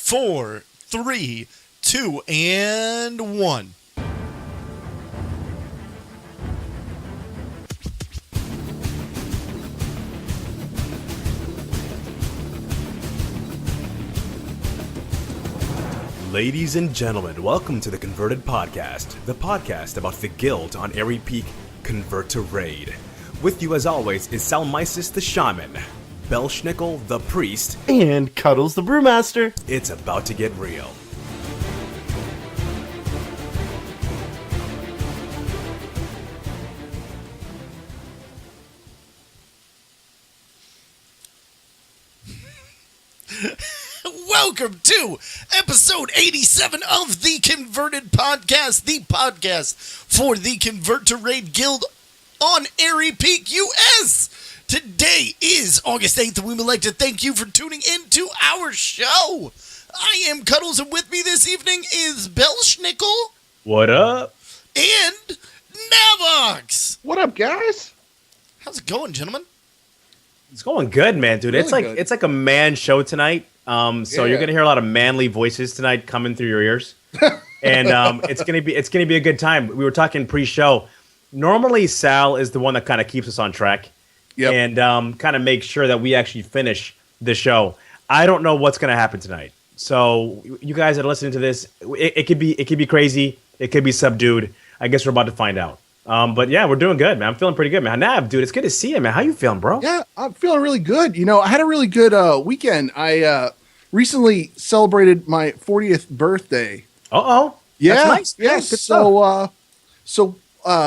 4, 3, 2, and 1. Ladies and gentlemen, welcome to the Converted Podcast, the podcast about the guild on Airy Peak Convert to Raid. With you as always is Salmisis the Shaman, Belschnickel the Priest, and Cuddles the Brewmaster. It's about to get real. Welcome to episode 87 of the Converted Podcast, the podcast for the Convert to Raid Guild on Airy Peak, US. Today is August 8th, and we would like to thank you for tuning into our show. I am Cuddles, and with me this evening is Belschnickel. What up? And Navox. What up, guys? How's it going, gentlemen? It's going good, man, dude. Really it's like a man show tonight. So you're gonna hear a lot of manly voices tonight coming through your ears, and it's gonna be a good time. We were talking pre-show. Normally, Sal is the one that kind of keeps us on track, and kind of makes sure that we actually finish the show. I don't know what's gonna happen tonight. So you guys that are listening to this, it could be crazy. It could be subdued. I guess we're about to find out. But yeah, we're doing good, man. I'm feeling pretty good, man. Nav, dude, it's good to see you, man. How you feeling, bro? Yeah, I'm feeling really good. You know, I had a really good weekend. I recently celebrated my 40th birthday. Yeah, that's nice. Yeah. Good stuff. So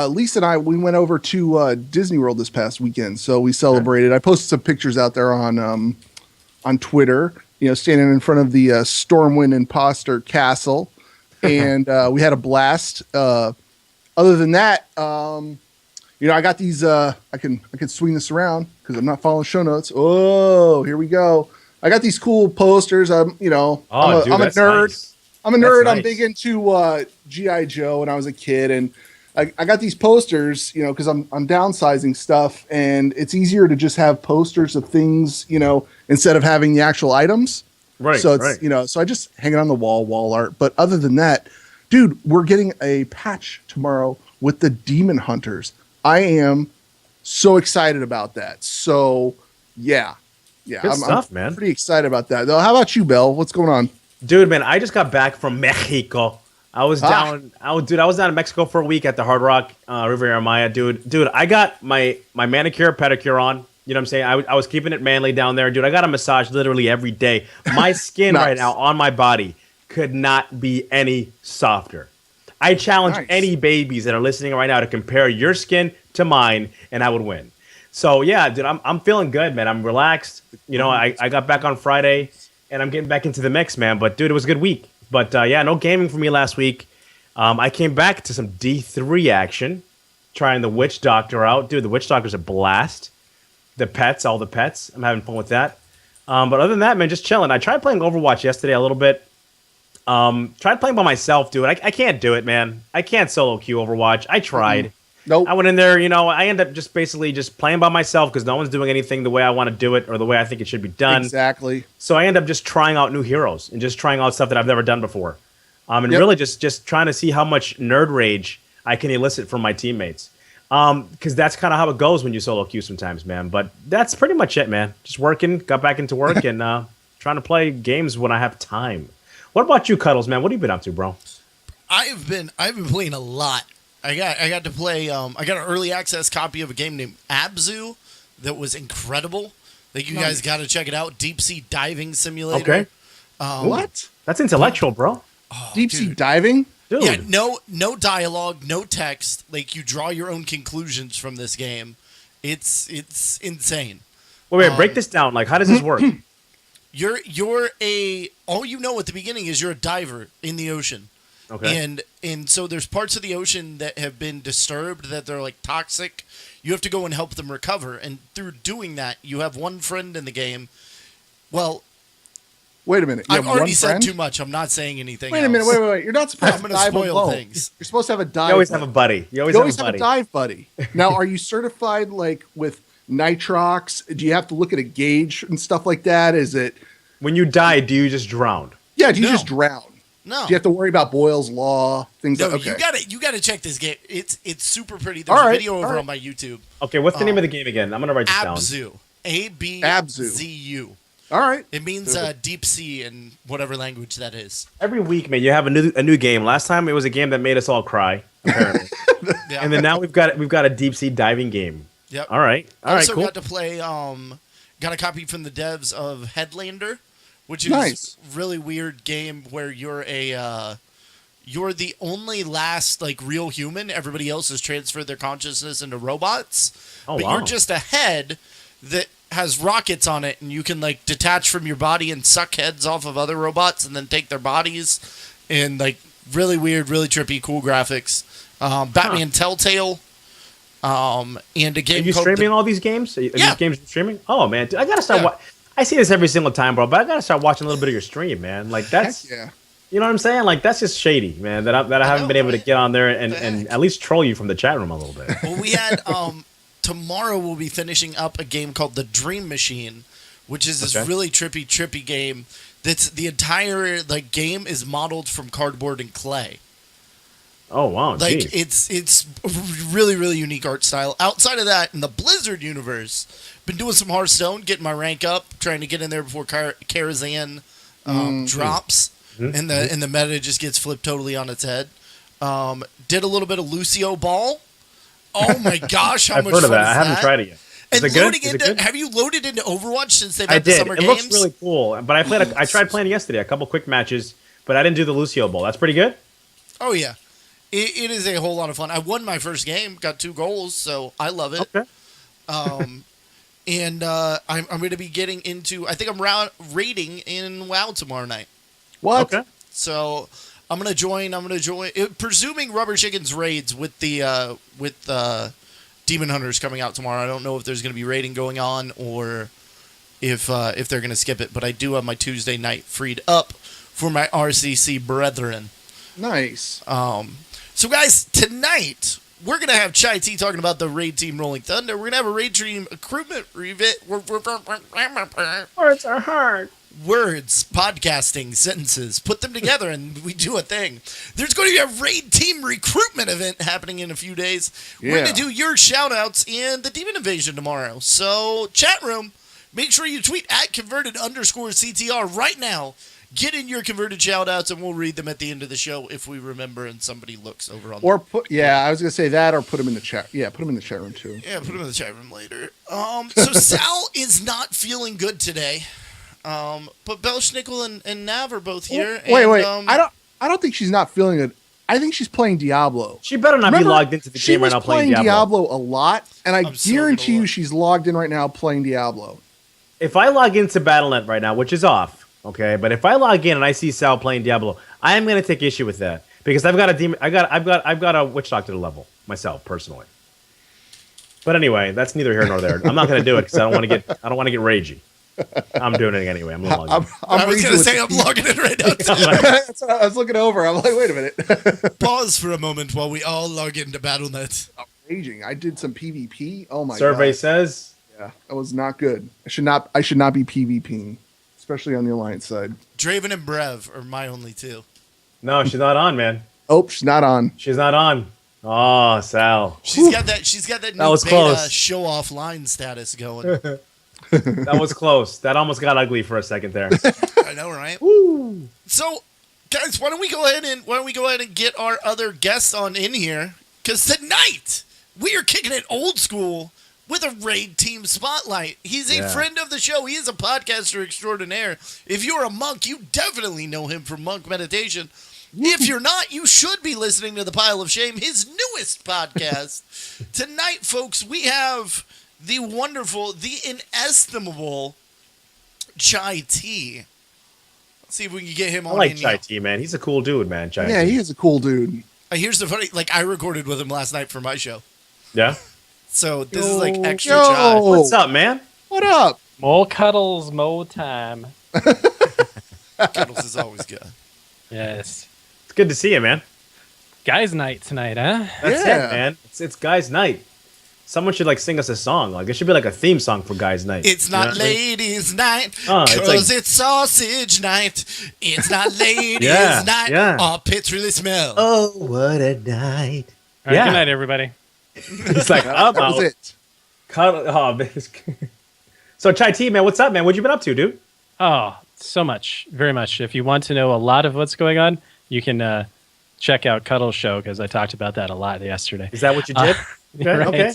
Lisa and I, we went over to Disney World this past weekend. So we celebrated. I posted some pictures out there on Twitter. You know, standing in front of the Stormwind Imposter Castle, and we had a blast. Other than that, you know, I got these. I can swing this around because I'm not following show notes. Oh, here we go. I got these cool posters. I'm a nerd. Nice. I'm a nerd. Nice. I'm big into GI Joe when I was a kid, and I got these posters. You know, because I'm downsizing stuff, and it's easier to just have posters of things. You know, instead of having the actual items. Right. So it's so I just hang it on the wall art. But other than that, dude, we're getting a patch tomorrow with the Demon Hunters. I am so excited about that. So yeah. Good stuff, I'm man. pretty excited about that. Though, how about you, Bell? What's going on? Dude, man, I just got back from Mexico. I was down in Mexico for a week at the Hard Rock Riviera Maya, dude. I got my manicure, pedicure on. You know what I'm saying? I was keeping it manly down there, dude. I got a massage literally every day. My skin Nice. right now on my body could not be any softer. I challenge any babies that are listening right now to compare your skin to mine, and I would win. So yeah, dude, I'm feeling good, man. I'm relaxed. You know, I got back on Friday, and I'm getting back into the mix, man. But dude, it was a good week. But yeah, no gaming for me last week. I came back to some D3 action, trying the Witch Doctor out. Dude, the Witch Doctor's a blast. All the pets. I'm having fun with that. But other than that, man, just chilling. I tried playing Overwatch yesterday a little bit. Tried playing by myself, dude. I can't do it, man. I can't solo queue Overwatch. I tried. Nope. I went in there, you know, I end up just basically just playing by myself because no one's doing anything the way I want to do it or the way I think it should be done. Exactly. So I end up just trying out new heroes and just trying out stuff that I've never done before. And really just trying to see how much nerd rage I can elicit from my teammates. Because that's kind of how it goes when you solo queue sometimes, man. But that's pretty much it, man. Just working, got back into work, and trying to play games when I have time. What about you, Cuddles, man? What have you been up to, bro? I've been playing a lot. I got to play. I got an early access copy of a game named Abzu that was incredible. That you guys got to check it out. Deep sea diving simulator. Okay. What? That's intellectual, bro. Deep sea diving? Dude. Yeah, no dialogue, no text. Like you draw your own conclusions from this game. It's insane. Wait, break this down. Like, how does this work? You're all you know at the beginning is you're a diver in the ocean. Okay. And so there's parts of the ocean that have been disturbed, that they're like toxic. You have to go and help them recover. And through doing that, you have one friend in the game. Well, wait a minute. I've already said too much. I'm not saying anything. Wait a minute. Wait. You're not supposed I'm to gonna dive spoil alone. things. You're supposed to have a dive. You always have a buddy. You always have a dive buddy. Now, are you certified like with nitrox? Do you have to look at a gauge and stuff like that? Is it when you die? Do you just drown? Yeah, do you No. just drown? No. Do you have to worry about Boyle's Law? Things No, like okay. you gotta check this game. It's super pretty. There's All a right, video all over right. on my YouTube. Okay, what's the name of the game again? I'm gonna write this down. Abzu. ABZU. All right. It means deep sea in whatever language that is. Every week, man, you have a new game. Last time it was a game that made us all cry, apparently. Yeah. And then now we've got a deep sea diving game. Yep. All right, Also cool. got to play. Got a copy from the devs of Headlander, which is Nice. really weird game where you're you're the only last like real human. Everybody else has transferred their consciousness into robots. Oh, but wow. you're just a head that has rockets on it, and you can like detach from your body and suck heads off of other robots, and then take their bodies. And like really weird, really trippy, cool graphics. Batman Telltale. And a game Are you called streaming all these games? Are Yeah. these games streaming? Oh man, dude, I gotta start. Yeah. I see this every single time, bro. But I gotta start watching a little bit of your stream, man. Like that's, Heck yeah. you know what I'm saying? Like that's just shady, man. That I haven't know, been able to right? get on there What and, the and heck? at least troll you from the chat room a little bit. Well, we had tomorrow we'll be finishing up a game called The Dream Machine, which is this Okay. really trippy game. That's the entire like game is modeled from cardboard and clay. Oh wow, Like geez. it's a really unique art style. Outside of that, in the Blizzard universe, been doing some Hearthstone, getting my rank up, trying to get in there before Karazhan drops, and the meta just gets flipped totally on its head. Did a little bit of Lucio Ball. Oh my gosh, how I've much heard of fun that. I is haven't that? tried it yet. Is And it good? loading Is it into good? have you loaded into Overwatch since they've I had the did. summer It games? looks really cool. But I tried playing yesterday, a couple quick matches, but I didn't do the Lucio Bowl. That's pretty good. Oh yeah, it is a whole lot of fun. I won my first game, got 2 goals, so I love it. Okay. And I'm going to be getting into. I think I'm raiding in WoW tomorrow night. What? Okay. So I'm gonna join. Presuming Rubber Chicken's raids with the Demon Hunters coming out tomorrow. I don't know if there's gonna be raiding going on or if they're gonna skip it. But I do have my Tuesday night freed up for my RCC brethren. Nice. So guys, tonight we're gonna have ChaiThi talking about the raid team Rolling Thunder. We're gonna have a raid team recruitment Words are hard. words, podcasting, sentences, put them together, and we do a thing. There's going to be a raid team recruitment event happening in a few days. We're Yeah. going to do your shout-outs in the Demon Invasion tomorrow. So, chat room, make sure you tweet at converted_CTR right now. Get in your converted shout-outs, and we'll read them at the end of the show if we remember and somebody looks over on Or I was gonna say that, or put them in the chat. Yeah, put them in the chat room too. Yeah, put them in the chat room later. So Sal is not feeling good today. But Belschnickel and Nav are both here. Wait. And, I don't think she's not feeling it. I think she's playing Diablo. She better not be Remember, logged into the she game right was now playing Diablo. a lot, and I I'm so guarantee gonna you look. she's logged in right now playing Diablo. If I log into Battle.net right now, which is off, okay, but if I log in and I see Sal playing Diablo, I am going to take issue with that because I've got a demon. I've got a witch doctor level myself personally. But anyway, that's neither here nor there. I'm not going to do it because I don't want to get ragey. I'm doing it anyway. I'm logging. I was raging going to with say the I'm people. logging in right now. Too. That's what I was looking over. I'm like, wait a minute. Pause for a moment while we all log into Battle.net. Raging. I did some PvP. Oh my Survey god. says Yeah, that was not good. I should not be PvPing, especially on the Alliance side. Draven and Brev are my only two. no, she's not on, man. Oh, she's not on. She's not on. Oh, Sal. She's got that new was beta close. show off line status going. That was close. That almost got ugly for a second there. I know, right? So, guys, why don't we go ahead and get our other guests on in here? Because tonight we are kicking it old school with a raid team spotlight. He's a Yeah. friend of the show. He is a podcaster extraordinaire. If you're a monk, you definitely know him from Monk Meditation. If you're not, you should be listening to The Pile of Shame, his newest podcast. Tonight, folks, we have the wonderful, the inestimable ChaiThi. Let's see if we can get him I on like in Chai here. T, man. He's a cool dude, man. Chai Yeah, T. he is a cool dude. Here's the funny, I recorded with him last night for my show. Yeah. So this is like extra Yo. Chai. What's up, man? What up? More cuddles, more time. Cuddles is always good. Yes. It's good to see you, man. Guys' night tonight, huh? That's Yeah. it, man. It's guys' night. Someone should like sing us a song. Like it should be like a theme song for guys' night. It's You know not what I mean? ladies' night, Oh, it's cause like- it's sausage night. It's not ladies' Yeah, night. yeah. Our pits really smell. Oh, what a night! All right, Yeah. good night, everybody. It's like I'm That was out. it. Oh, man. So ChaiThi, man, what's up, man? What you been up to, dude? Oh, so much, very much. If you want to know a lot of what's going on, you can check out Cuddle's show because I talked about that a lot yesterday. Is that what you did? Right. Okay.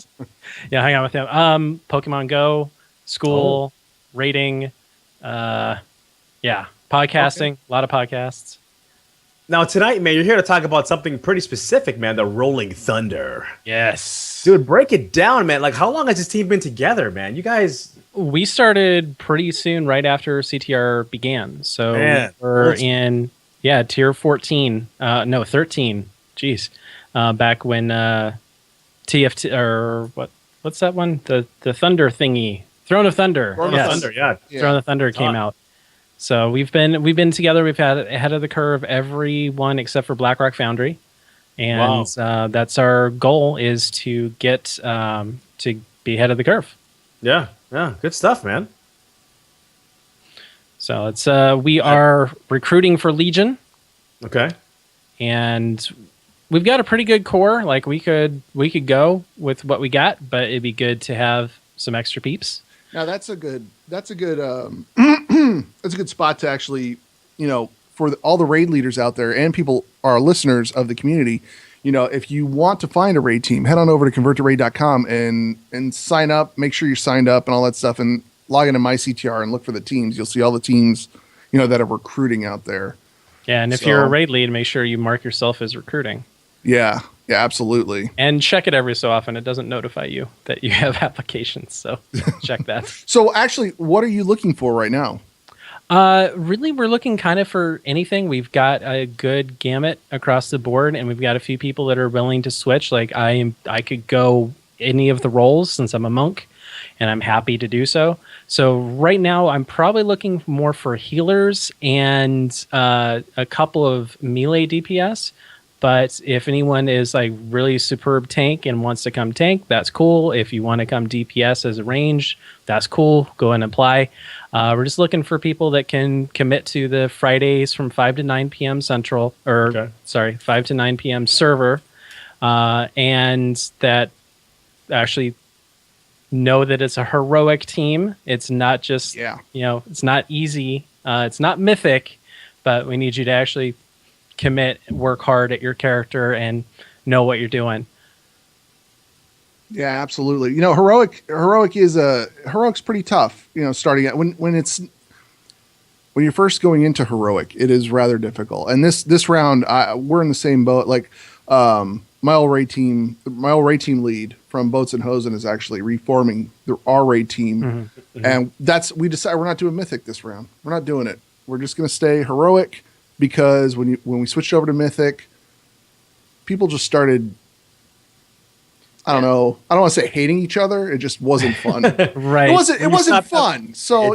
Yeah, hang out with him. Pokemon Go, school, rating, podcasting, a lot of podcasts. Now tonight, man, you're here to talk about something pretty specific, man. The Rolling Thunder, Yes. dude. Break it down, man. Like, how long has this team been together, man? You guys, We started pretty soon, right after CTR began. So Man. we're in, tier 14. No, 13. Jeez. Back when TFT, or what's that one? The Thunder thingy. Throne of Thunder. Throne of Yes. Thunder, yeah. Yeah. Throne of Thunder came out. So we've been together. We've had ahead of the curve everyone except for BlackRock Foundry, and that's our goal is to get to be ahead of the curve. Yeah, good stuff, man. So it's we are recruiting for Legion, Okay. and we've got a pretty good core. Like we could go with what we got, but it'd be good to have some extra peeps. Now that's a good that's a good spot to actually, for all the raid leaders out there and people, our listeners of the community, if you want to find a raid team, head on over to converttораid.com and sign up, make sure you're signed up and all that stuff, and log into MyCTR and look for the teams. You'll see all the teams, that are recruiting out there. Yeah, and if you're a raid lead, make sure you mark yourself as recruiting. Yeah, absolutely. And check it every so often. It doesn't notify you that you have applications, so check that. So actually, what are you looking for right now? Really, we're looking kind of for anything. We've got a good gamut across the board, and we've got a few people that are willing to switch. Like I could go any of the roles since I'm a monk, and I'm happy to do so. So right now, I'm probably looking more for healers and a couple of melee DPS. But if anyone is like really superb tank and wants to come tank, that's cool. If you want to come DPS as a range, that's cool. Go and apply. We're just looking for people that can commit to the Fridays from 5 to 9 p.m. Central, 5 to 9 p.m. server, and that actually know that it's a heroic team. It's not just, it's not easy. It's not mythic, but we need you to actually commit, work hard at your character, and know what you're doing. Yeah, absolutely. Heroic's pretty tough. Starting at when you're first going into heroic, it is rather difficult. And this round, we're in the same boat. Like my old raid team lead from Boats and Hosen is actually reforming our raid team, and we decided we're not doing mythic this round. We're not doing it. We're just going to stay heroic. Because when we switched over to Mythic, people just started, I don't know, I don't want to say hating each other. It just wasn't fun. Right. It wasn't fun. So,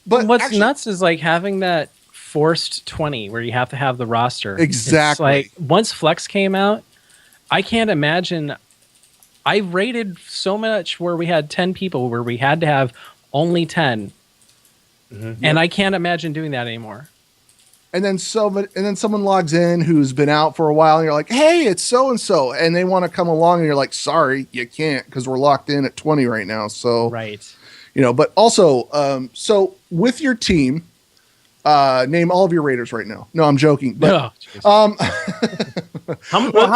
but what's actually, nuts is like having that forced 20 where you have to have the roster. Exactly. It's like once Flex came out, I can't imagine. I rated so much where we had 10 people where we had to have only 10. And I can't imagine doing that anymore. And then someone logs in who's been out for a while, and you're like, "Hey, it's so and so," and they want to come along, and you're like, "Sorry, you can't because we're locked in at 20 right now." So, right, But also, so with your team, name all of your raiders right now. No, I'm joking. But How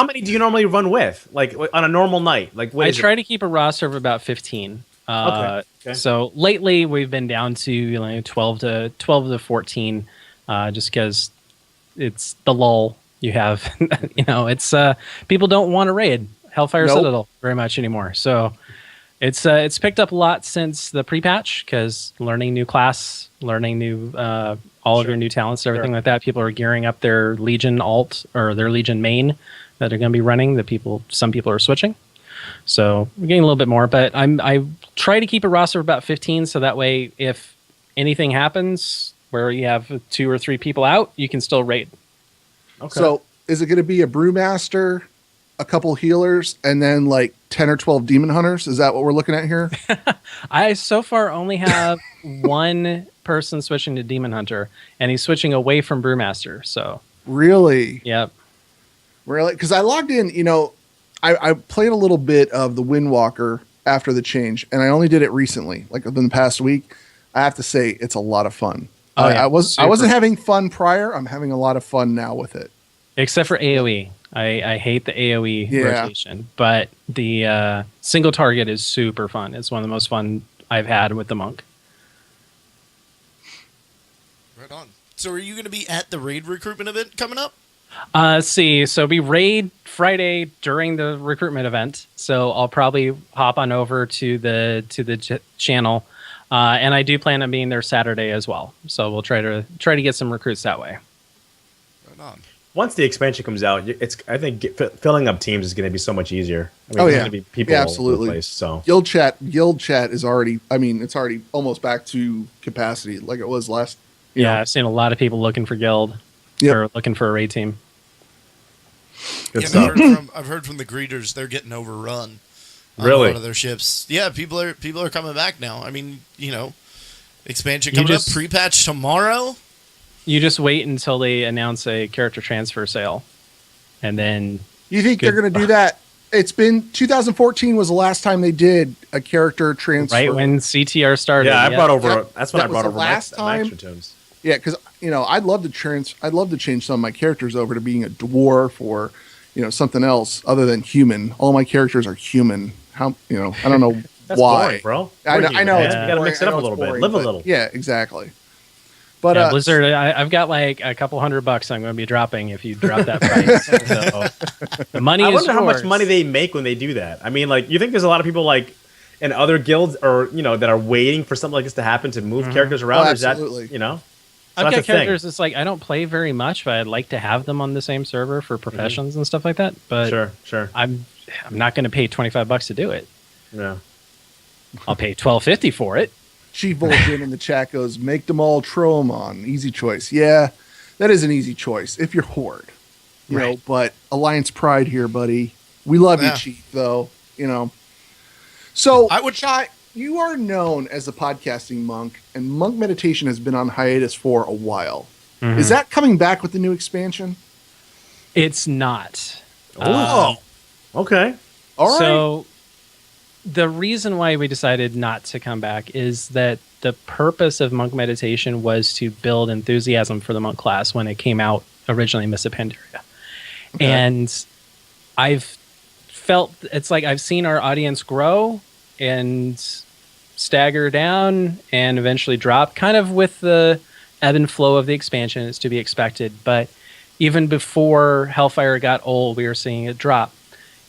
many do you normally run with? Like on a normal night? Like what I is try to keep a roster of about 15. Okay. So lately we've been down to 12 to 14. Just because it's the lull you have, it's people don't want to raid Hellfire Citadel very much anymore. So it's picked up a lot since the pre-patch because learning new class, learning new all of your new talents, everything like that. People are gearing up their Legion alt or their Legion main that they're going to be running. Some people are switching. So we're getting a little bit more, but I try to keep a roster of about 15 so that way if anything happens where you have 2 or 3 people out, you can still raid. Okay. So is it going to be a brewmaster, a couple healers, and then like 10 or 12 demon hunters. Is that what we're looking at here? I so far only have one person switching to Demon Hunter, and he's switching away from Brewmaster. So Really? yep. Really? Because I logged in, I played a little bit of the Windwalker after the change, and I only did it recently, like within the past week. I have to say, it's a lot of fun. Oh, yeah. I wasn't having fun prior. I'm having a lot of fun now with it. Except for AoE. I hate the AoE Yeah. rotation, but the single target is super fun. It's one of the most fun I've had with the monk. Right on. So are you going to be at the raid recruitment event coming up? See, so we raid Friday during the recruitment event, so I'll probably hop on over to the channel, and I do plan on being there Saturday as well. So we'll try to get some recruits that way. Right on. Once the expansion comes out, I think filling up teams is going to be so much easier. I mean, Oh, there's yeah. going to be people Yeah, all over absolutely. the place. So Guild chat is already, it's already almost back to capacity like it was last. Yeah, I've seen a lot of people looking for guild Yep. or looking for a raid team. good Yeah, stuff. I've heard from the greeters they're getting overrun on Really? a lot of their ships. Yeah, people are coming back now. I mean, expansion You coming just- up, pre-patch tomorrow. You just wait until they announce a character transfer sale, and then You think Good. they're going to do that? It's been 2014 was the last time they did a character transfer. right when CTR started. Yeah, I brought over. That- That's when that I was brought the over last my time. extra tunes. Yeah, because I'd love to change some of my characters over to being a dwarf or something else other than human. All my characters are human. How I don't know That's why, boring, bro. I know, We're I know human, it's man. You got to boring. mix it I up know a little it's bit. boring, Live a but- little. Yeah, exactly. But Yeah, Blizzard, I've got like a couple $100 I'm going to be dropping if you drop that price. So the money I is wonder how much yours. money they make when they do that. I mean, like, you think there's a lot of people like in other guilds or that are waiting for something like this to happen to move characters around? Oh, or is that absolutely. So I've that's got a thing. characters. It's like I don't play very much, but I'd like to have them on the same server for professions and stuff like that. But Sure. I'm not going to pay $25 to do it. Yeah. I'll pay $12.50 for it. Chief Vol'jin in the chat goes, make them all Tromon. Easy choice. Yeah, that is an easy choice if you're Horde. You know, but Alliance Pride here, buddy. We love Yeah. you, Chief, though. So I would- Chai, you are known as the podcasting monk, and monk meditation has been on hiatus for a while. Is that coming back with the new expansion? It's not. Oh. Okay. All right. So the reason why we decided not to come back is that the purpose of monk meditation was to build enthusiasm for the monk class when it came out originally in Mists of Pandaria. And I've felt it's like I've seen our audience grow and stagger down and eventually drop, kind of with the ebb and flow of the expansion. It's to be expected. But even before Hellfire got old, we were seeing it drop.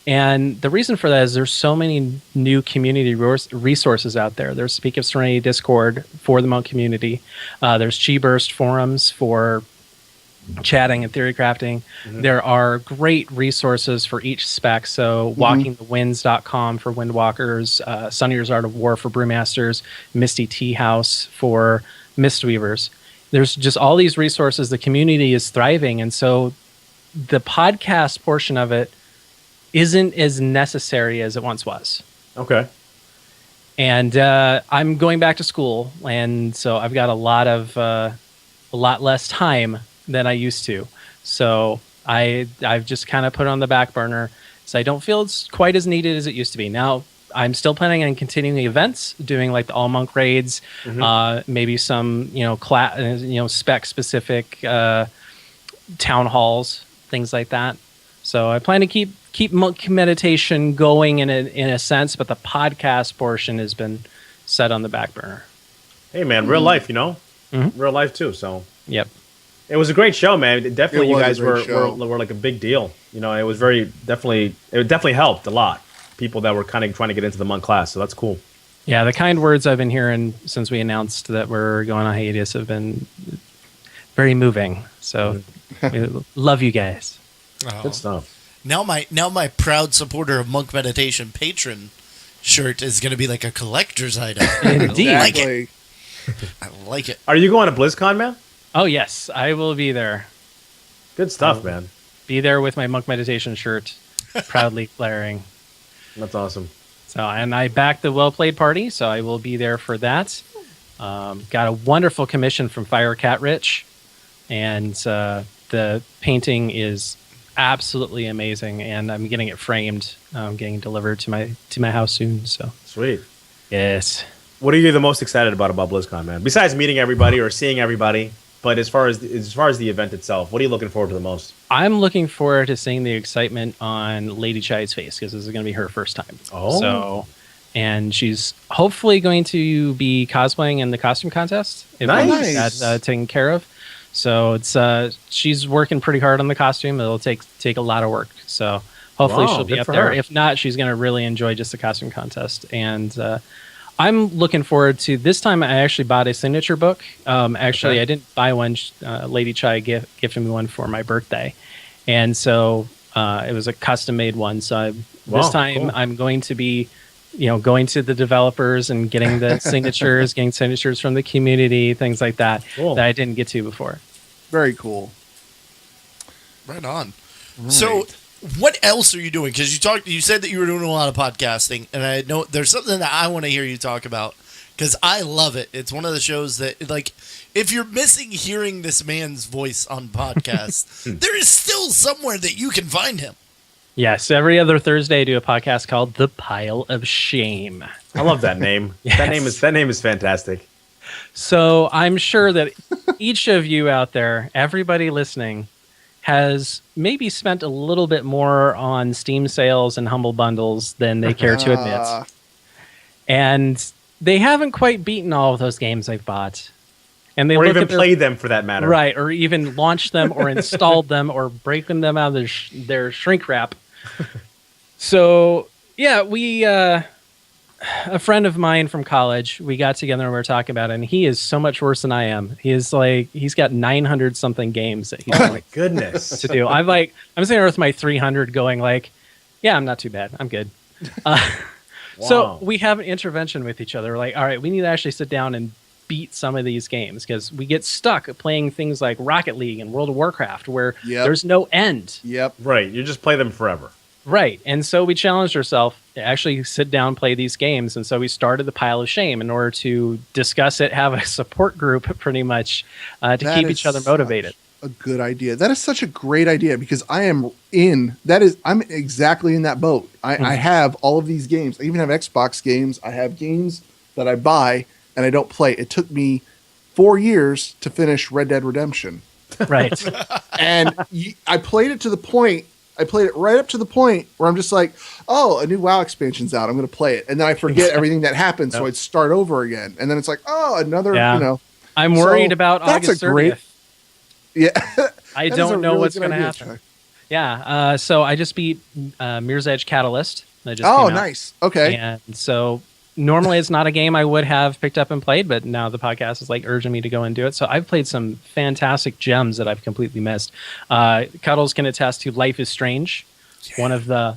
And the reason for that is there's so many new community resources out there. There's Speak of Serenity Discord for the monk community. There's Chi Burst forums for chatting and theory crafting. There are great resources for each spec. So walkingthewinds.com for windwalkers, Sunnier's Art of War for brewmasters, Misty Tea House for mistweavers. There's just all these resources. The community is thriving. And so the podcast portion of it isn't as necessary as it once was. Okay. And I'm going back to school, and so I've got a lot less time than I used to. So I've just kind of put it on the back burner. So I don't feel it's quite as needed as it used to be. Now I'm still planning on continuing the events, doing like the all monk raids, maybe some spec specific town halls, things like that. So I plan to keep monk meditation going in a sense, but the podcast portion has been set on the back burner. Hey, man, real life, real life too. So Yep. it was a great show, man. Definitely, It you was a guys great show. were like a big deal. It was it definitely helped a lot. People that were kind of trying to get into the monk class, so that's cool. Yeah, the kind words I've been hearing since we announced that we're going on hiatus have been very moving. So we love you guys. Oh. Good stuff. Now my proud supporter of monk meditation patron shirt is going to be like a collector's item. Indeed. I like it. Exactly. I like it. Are you going to BlizzCon, man? Oh yes, I will be there. Good stuff, man. Be there with my monk meditation shirt. proudly flaring. That's awesome. So, and I backed the Well Played party, so I will be there for that. Got a wonderful commission from Firecat Rich, and the painting is absolutely amazing, and I'm getting it framed, getting delivered to my house soon. So Sweet. yes. What are you the most excited about BlizzCon, man? Besides meeting everybody or seeing everybody, but as far as the event itself, what are you looking forward to the most? I'm looking forward to seeing the excitement on Lady Chai's face because this is going to be her first time. Oh. So, and she's hopefully going to be cosplaying in the costume contest. If Nice. That's taken care of. So it's she's working pretty hard on the costume. It'll take a lot of work. So hopefully Wow, she'll be good up for there. her. If not, she's going to really enjoy just the costume contest. And I'm looking forward to this time. I actually bought a signature book. Actually, I didn't buy one. Lady Chai gifted me one for my birthday, and so it was a custom made one. So this time cool. I'm going to be, going to the developers and getting the signatures, getting signatures from the community, things like that Cool. that I didn't get to before. Very cool. Right on. So, what else are you doing? Because you said that you were doing a lot of podcasting, and I know there's something that I want to hear you talk about because I love it. It's one of the shows that, like, if you're missing hearing this man's voice on podcasts, there is still somewhere that you can find him. Yes, every other Thursday I do a podcast called The Pile of Shame. I love that name. Yes. That name is fantastic. So I'm sure that each of you out there, everybody listening, has maybe spent a little bit more on Steam sales and Humble Bundles than they care to admit. And they haven't quite beaten all of those games they've bought. And they Or look even at their, played them for that matter. right, or even launched them or installed them or breaking them out of their shrink wrap. So, yeah, we... a friend of mine from college, we got together and we were talking about it, and he is so much worse than I am. He's got 900 something games that he's Oh my goodness. to do. I'm sitting there with my 300 going like, yeah, I'm not too bad. I'm good. So Wow. we have an intervention with each other. We're like, all right, we need to actually sit down and beat some of these games because we get stuck playing things like Rocket League and World of Warcraft where there's no end. Yep. Right. You just play them forever. Right. And so we challenged ourselves to actually sit down and play these games. And so we started the Pile of Shame in order to discuss it, have a support group pretty much to keep each other motivated. A good idea. That is such a great idea because I'm exactly in that boat. I have all of these games. I even have Xbox games. I have games that I buy and I don't play. It took me 4 years to finish Red Dead Redemption. Right. And I played it to the point. I played it right up to the point where I'm just like, oh, a new WoW expansion's out. I'm going to play it. And then I forget everything that happened. So I'd start over again. And then it's like, oh, another, I'm worried about that's August a great- 30th. Yeah. I That is don't a know really what's good going to idea, happen. Chai. Yeah. So I just beat Mirror's Edge Catalyst. That just Oh, came out. nice. Okay. And so normally it's not a game I would have picked up and played, but now the podcast is like urging me to go and do it. So I've played some fantastic gems that I've completely missed. Cuddles can attest to Life is Strange, one of the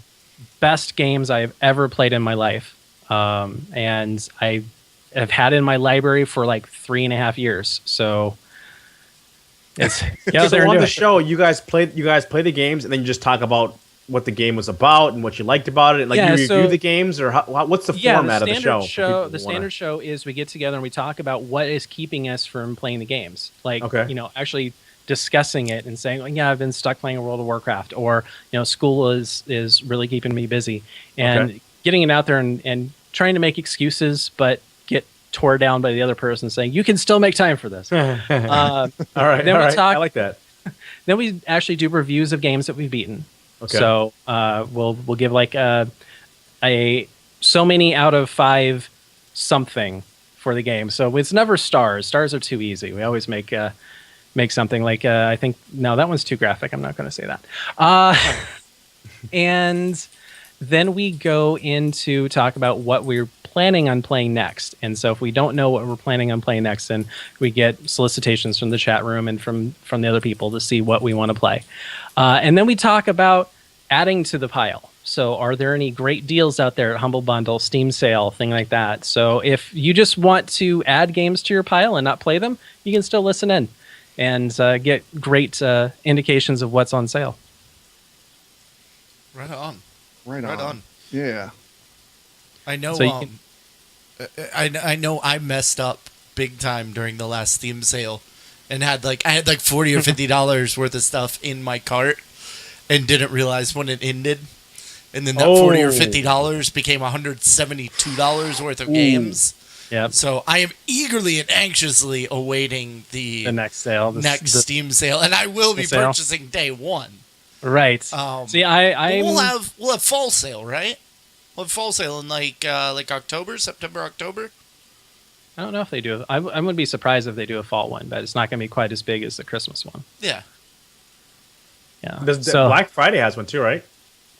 best games I've ever played in my life. And I have had it in my library for like 3.5 years. So it's So on the show, you guys play the games, and then you just talk about what the game was about and what you liked about it. And, like, you review the games, or what's the format of the show? The standard show is we get together and we talk about what is keeping us from playing the games. Like, actually discussing it and saying, well, I've been stuck playing World of Warcraft, or, school is really keeping me busy, and getting it out there and trying to make excuses, but get tore down by the other person saying, you can still make time for this. All right. Then we talk, I like that. Then we actually do reviews of games that we've beaten. Okay. So we'll give like a so many out of 5 something for the game. So it's never stars. Stars are too easy. We always make something like I think no, that one's too graphic. I'm not going to say that. And then we go into talk about what we're planning on playing next. And so if we don't know what we're planning on playing next, then we get solicitations from the chat room and from the other people to see what we want to play. And then we talk about adding to the pile. So are there any great deals out there at Humble Bundle, Steam Sale, thing like that? So if you just want to add games to your pile and not play them, you can still listen in and get great indications of what's on sale. Right on. Right Right on. on. Yeah. I know. So you I know. I messed up big time during the last Steam sale, and had like $40 or $50 worth of stuff in my cart, and didn't realize when it ended, and then that $40 or $50 became $172 worth of games. Yep. So I am eagerly and anxiously awaiting the next sale. next Steam sale, and I will be sale. purchasing day one. Right. See, we'll have fall sale, right? We'll have fall sale in like September, October. I don't know if they do. I wouldn't be surprised if they do a fall one, but it's not going to be quite as big as the Christmas one. Yeah. Yeah. Black Friday has one too, right?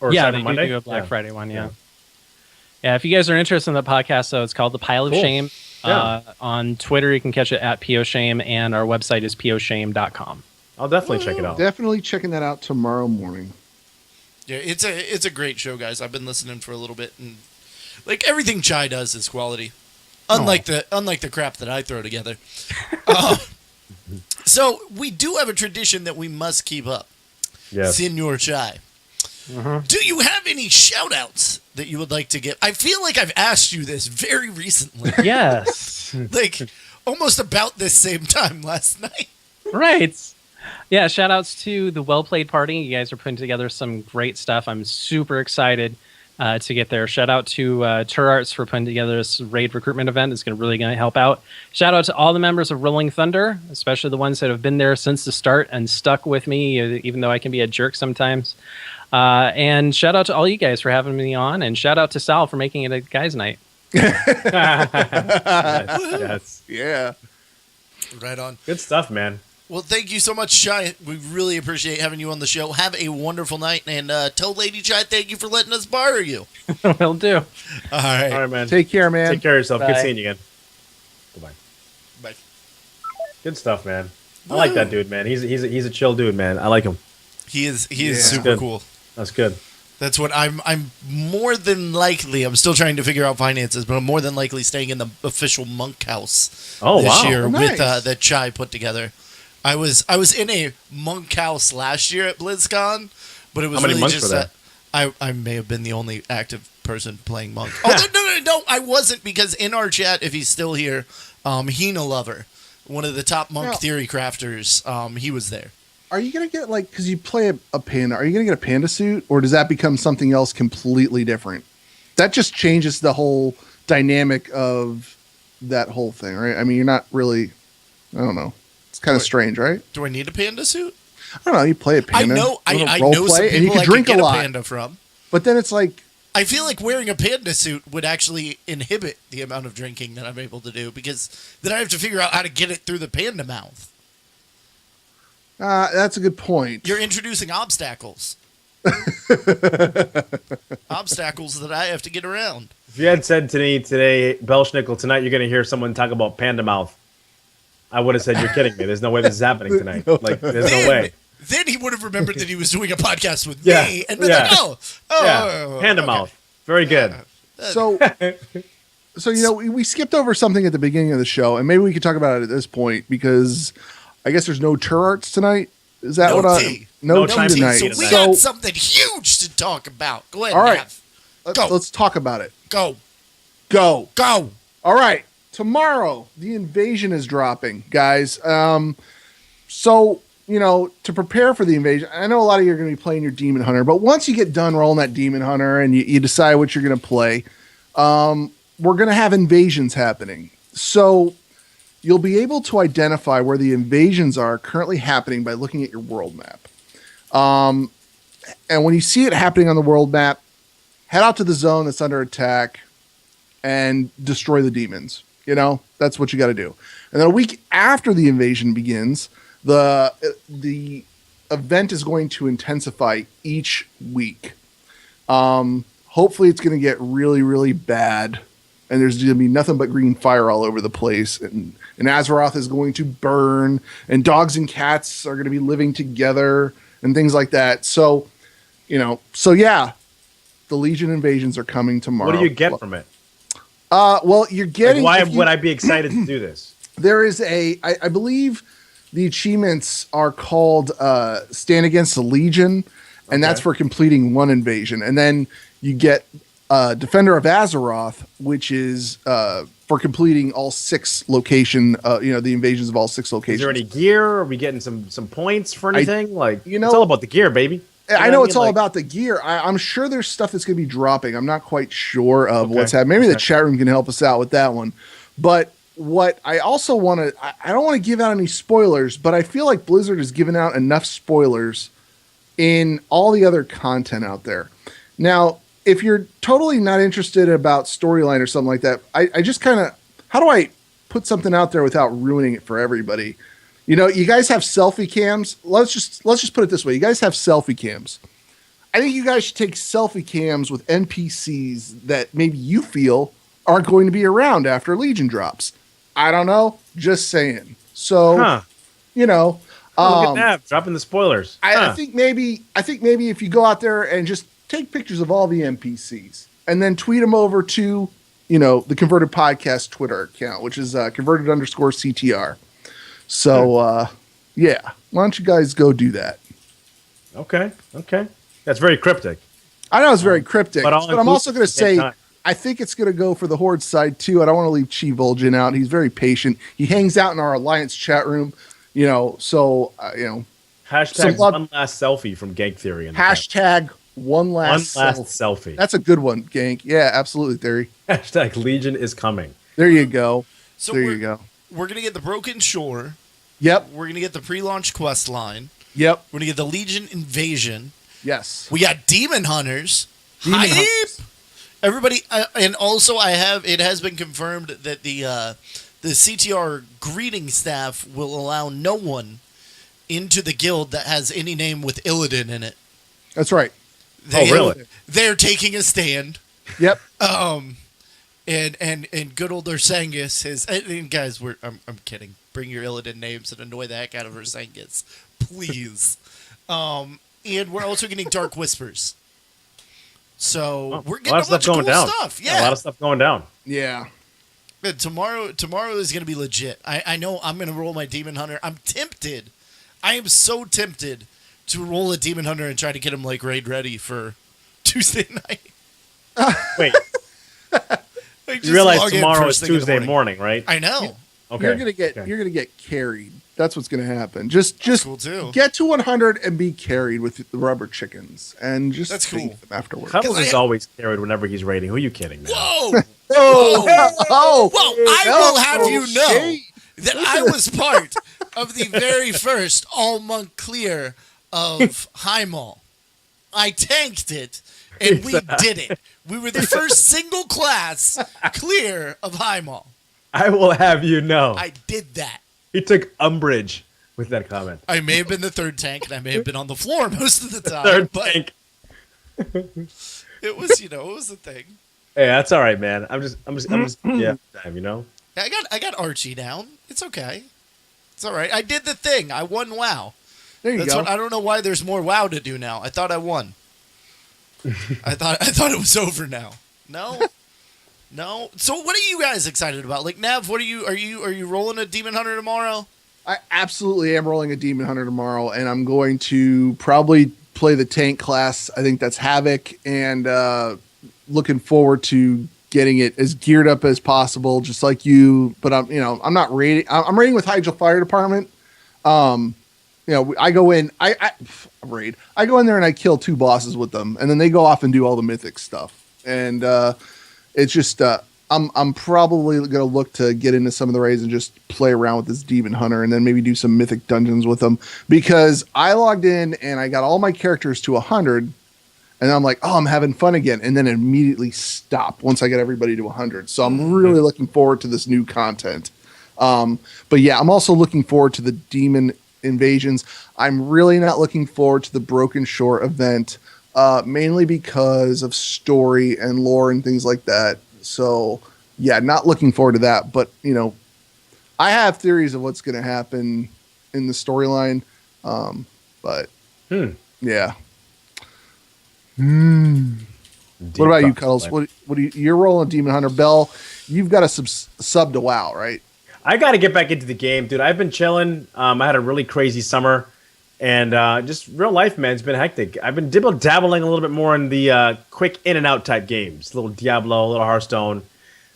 Or yeah, Cyber they Monday? do a Black Friday one. Yeah. Yeah. If you guys are interested in the podcast, though, it's called The Pile of Shame. Yeah. On Twitter, you can catch it at POShame, and our website is poshame.com. I'll definitely check it out. Definitely checking that out tomorrow morning. Yeah, it's a great show, guys. I've been listening for a little bit, and like everything Chai does is quality. Unlike the crap that I throw together. So we do have a tradition that we must keep up. Yes. Senor Chai. Do you have any shout outs that you would like to give? I feel like I've asked you this very recently. Yes. Like almost about this same time last night. Right. Yeah, shout outs to the Well Played Party. You guys are putting together some great stuff. I'm super excited to get there. Shout out to Turarts for putting together this raid recruitment event. It's really going to help out. Shout out to all the members of Rolling Thunder, especially the ones that have been there since the start and stuck with me, even though I can be a jerk sometimes. And shout out to all you guys for having me on, and shout out to Sal for making it a guys' night. Yes. Yeah. Right on. Good stuff, man. Well, thank you so much, Chai. We really appreciate having you on the show. Have a wonderful night, and tell Lady Chai thank you for letting us borrow you. Will do. All right. All right, man. Take care, man. Take care of yourself. Good Bye. seeing you again. Goodbye. Bye. Good stuff, man. I like that dude, man. He's a chill dude, man. I like him. He is Yeah. super Good. cool. That's good. That's what I'm more than likely. I'm still trying to figure out finances, but I'm more than likely staying in the official monk house this year Nice. with that Chai put together. I was in a monk house last year at BlizzCon, but it was How many really monks just were there? that I may have been the only active person playing monk. Oh no, I wasn't, because in our chat, if he's still here, Hina Lover, one of the top monk Now- theory crafters, he was there. Are you going to get, like, because you play a panda, are you going to get a panda suit, or does that become something else completely different? That just changes the whole dynamic of that whole thing, right? I mean, you're not really, I don't know. It's kind of strange, right? Do I need a panda suit? I don't know. You play a panda. I know little I role know some play, and you people can I drink could a get lot. a panda from. But then it's like, I feel like wearing a panda suit would actually inhibit the amount of drinking that I'm able to do, because then I have to figure out how to get it through the panda mouth. that's a good point. You're introducing obstacles. Obstacles that I have to get around. If you had said to me today, Belschnickel, tonight you're going to hear someone talk about panda mouth, I would have said, you're kidding me. There's no way this is happening tonight. Like, there's no way. Then he would have remembered that he was doing a podcast with Yeah, me and been yeah. like, oh, Panda okay. mouth. Very good. So, we skipped over something at the beginning of the show, and maybe we could talk about it at this point, because I guess there's no Turarts tonight. Is that No what tea. no No tea time So tonight? we So- got something huge to talk about. Go ahead. All right. Nav. Go. Let's talk about it. Go. Go. Go. All right. Tomorrow, the invasion is dropping, guys. So, to prepare for the invasion, I know a lot of you are going to be playing your Demon Hunter, but once you get done rolling that Demon Hunter and you decide what you're going to play, we're going to have invasions happening. So you'll be able to identify where the invasions are currently happening by looking at your world map. And when you see it happening on the world map, head out to the zone that's under attack and destroy the demons. That's what you got to do. And then a week after the invasion begins, the event is going to intensify each week. Hopefully it's going to get really, really bad, and there's going to be nothing but green fire all over the place, and Azeroth is going to burn, and dogs and cats are going to be living together, and things like that. So, yeah, the Legion invasions are coming tomorrow. What do you get from it? Well, you're getting. Why would I be excited to do this? There is I believe the achievements are called Stand Against the Legion, and that's for completing one invasion. And then you get Defender of Azeroth, which is for completing all 6 location, the invasions of all 6 locations. Is there any gear? Are we getting some points for anything? It's all about the gear, baby. I know it's all about the gear. I'm sure there's stuff that's going to be dropping. I'm not quite sure of what's happening. Maybe the chat room can help us out with that one. But what I also want to, I don't want to give out any spoilers, but I feel like Blizzard has given out enough spoilers in all the other content out there. Now, if you're totally not interested about storyline or something like that, I just kind of, how do I put something out there without ruining it for everybody? You guys have selfie cams. Let's just put it this way. You guys have selfie cams. I think you guys should take selfie cams with NPCs that maybe you feel aren't going to be around after Legion drops. I don't know. Just saying. So, look at that, dropping the spoilers. I think maybe if you go out there and just take pictures of all the NPCs and then tweet them over to, the Converted Podcast Twitter account, which is converted_CTR. So, why don't you guys go do that? Okay. That's very cryptic. I know it's very cryptic, but I'm also going to say, time. I think it's going to go for the Horde side too. I don't want to leave Chi Vol'jin out. He's very patient. He hangs out in our Alliance chat room, Hashtag one last selfie from Gank Theory. Hashtag one last selfie. That's a good one, Gank. Yeah, absolutely, Theory. Hashtag Legion is coming. There you go. So you go. We're going to get the Broken Shore. Yep. We're going to get the pre-launch quest line. Yep. We're going to get the Legion Invasion. Yes. We got Demon Hunters. Hunters. Everybody, and also it has been confirmed that the CTR greeting staff will allow no one into the guild that has any name with Illidan in it. That's right. Really? They're taking a stand. Yep. And good old Ursangus is. And guys, I'm kidding. Bring your Illidan names and annoy the heck out of Ursangus, please. And we're also getting Dark Whispers. So we're getting a bunch of cool stuff. Yeah, a lot of stuff going down. Yeah. Man, tomorrow is going to be legit. I know I'm going to roll my Demon Hunter. I'm tempted. I am so tempted to roll a Demon Hunter and try to get him raid ready for Tuesday night. Wait. You realize tomorrow is Tuesday morning, right? I know. Okay. You're gonna get carried. That's what's gonna happen. Just cool too. Get to 100 and be carried with the rubber chickens, and just that's cool. them afterwards. Cuddles is always carried whenever he's raiding. Who are you kidding? Man? Whoa! Whoa! I will have you know that I was part of the very first all-monk clear of Highmall. I tanked it, and we did it. We were the first single class clear of Highmall. I will have you know. I did that. He took umbrage with that comment. I may have been the third tank, and I may have been on the floor most of the time. Third tank. It was, it was a thing. Hey, that's all right, man. I'm just, yeah, you know. I got Archie down. It's okay. It's all right. I did the thing. I won WoW. There you go. I don't know why there's more WoW to do now. I thought I won. I thought it was over now. No. No. So what are you guys excited about? Nav, what are you rolling a Demon Hunter tomorrow? I absolutely am rolling a Demon Hunter tomorrow, and I'm going to probably play the tank class. I think that's Havoc, and looking forward to getting it as geared up as possible, just like you. But I'm not raiding. I'm raiding with Hydra Fire Department. I go in. I raid. I go in there and I kill 2 bosses with them, and then they go off and do all the mythic stuff. And it's just I'm probably going to look to get into some of the raids and just play around with this Demon Hunter, and then maybe do some mythic dungeons with them, because I logged in and I got all my characters to 100, and I'm like, oh, I'm having fun again, and then immediately stopped once I get everybody to 100. So I'm really looking forward to this new content. But yeah, I'm also looking forward to the Demon Invasions. I'm really not looking forward to the Broken Shore event, mainly because of story and lore and things like that. So yeah, not looking forward to that. But I have theories of what's going to happen in the storyline. But yeah. What about you, Cuddles? What do you're rolling Demon Hunter? Bell, you've got a sub to WoW, right? I got to get back into the game, dude. I've been chilling. I had a really crazy summer, And just real life, man, it's been hectic. I've been dabbling a little bit more in the quick in and out type games, little Diablo, little Hearthstone.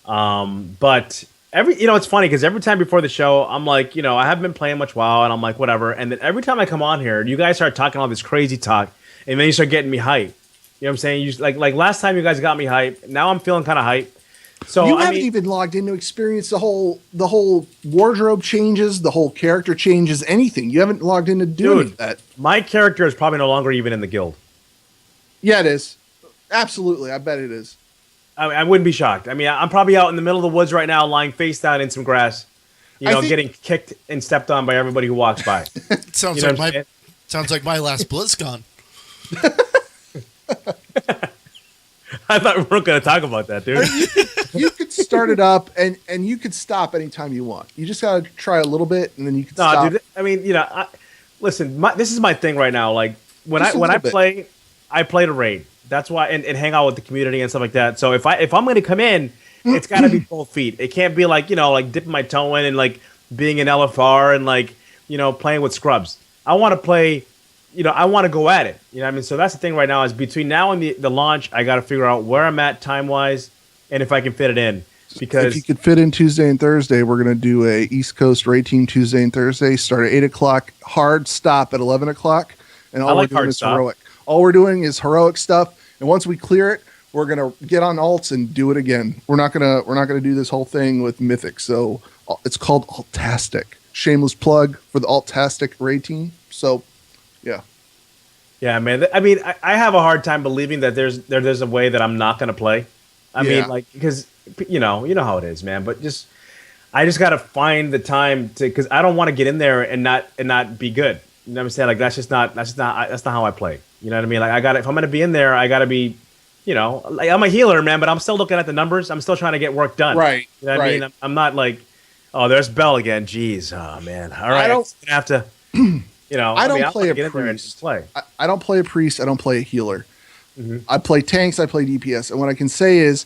But it's funny because every time before the show, I'm like, I haven't been playing much WoW, and I'm like, whatever. And then every time I come on here, you guys start talking all this crazy talk, and then you start getting me hype. You know what I'm saying? You like last time you guys got me hype. Now I'm feeling kind of hype. So you haven't even logged in to experience the whole wardrobe changes, the whole character changes, anything. You haven't logged in to do any of that. My character is probably no longer even in the guild. Yeah, it is. Absolutely, I bet it is. I wouldn't be shocked. I mean, I'm probably out in the middle of the woods right now, lying face down in some grass, getting kicked and stepped on by everybody who walks by. Sounds like my last BlizzCon. I thought we weren't going to talk about that, dude. You could start it up and you could stop anytime you want. You just got to try a little bit and then you can stop. Dude, I mean, listen, this is my thing right now. Like when I play to raid. That's why and hang out with the community and stuff like that. So if I'm going to come in, it's got to be both feet. It can't be like, like dipping my toe in and like being an LFR and like, playing with scrubs. I want to play, I want to go at it. You know what I mean? So that's the thing right now is between now and the launch, I got to figure out where I'm at time-wise and if I can fit it in. Because if you could fit in Tuesday and Thursday, we're going to do a East Coast raid team Tuesday and Thursday. Start at 8 o'clock, hard stop at 11 o'clock. And all we're doing is heroic. All we're doing is heroic stuff. And once we clear it, we're going to get on alts and do it again. We're not going to do this whole thing with Mythic. So it's called Altastic. Shameless plug for the Altastic raid team. So, yeah. Yeah, man. I mean, I have a hard time believing that there's a way that I'm not going to play. I mean, like, because, you know how it is, man. But I just got to find the time to, because I don't want to get in there and not be good. You know what I'm saying? Like, that's not how I play. You know what I mean? Like, if I'm going to be in there, I got to be, like, I'm a healer, man, but I'm still looking at the numbers. I'm still trying to get work done. Right. You know what I mean? I'm not like, oh, there's Bell again. Jeez. Oh, man. All right. I'm going to have to, I don't play a priest. I don't play a priest. I don't play a healer. Mm-hmm. I play tanks. I play DPS. And what I can say is,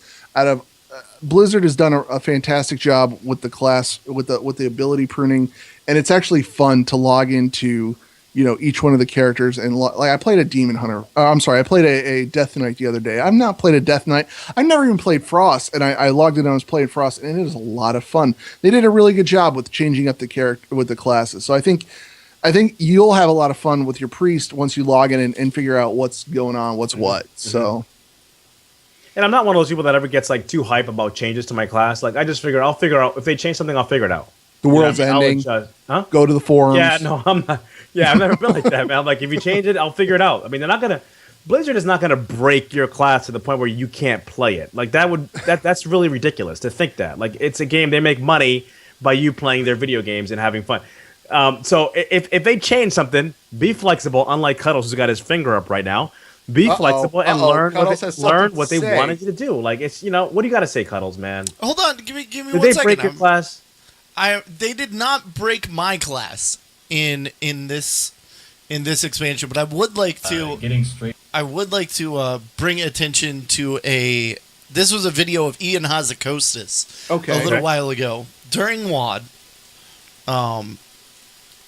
Blizzard has done a fantastic job with the class, with the ability pruning, and it's actually fun to log into, each one of the characters. And like I played a Demon Hunter. I played a Death Knight the other day. I've not played a Death Knight. I've never even played Frost, and I logged in and I was playing Frost, and it is a lot of fun. They did a really good job with changing up the character with the classes. So I think you'll have a lot of fun with your priest once you log in and figure out what's going on, what's what. So, and I'm not one of those people that ever gets like too hype about changes to my class. Like I just I'll figure out if they change something, I'll figure it out. The world's ending. Go to the forums. Yeah, no, I'm not. Yeah, I've never been like that, man. I'm like, if you change it, I'll figure it out. I mean, Blizzard is not gonna break your class to the point where you can't play it. Like that's really ridiculous to think that. Like it's a game, they make money by you playing their video games and having fun. So if they change something, be flexible. Unlike Cuddles, who's got his finger up right now, be flexible and learn what they wanted you to do. Like it's what do you got to say, Cuddles, man? Hold on, give me did 1 second. Did they break your class? They did not break my class in this expansion, but I would like to I would like to bring attention to this was a video of Ian Hazakostas a little while ago during WAD. And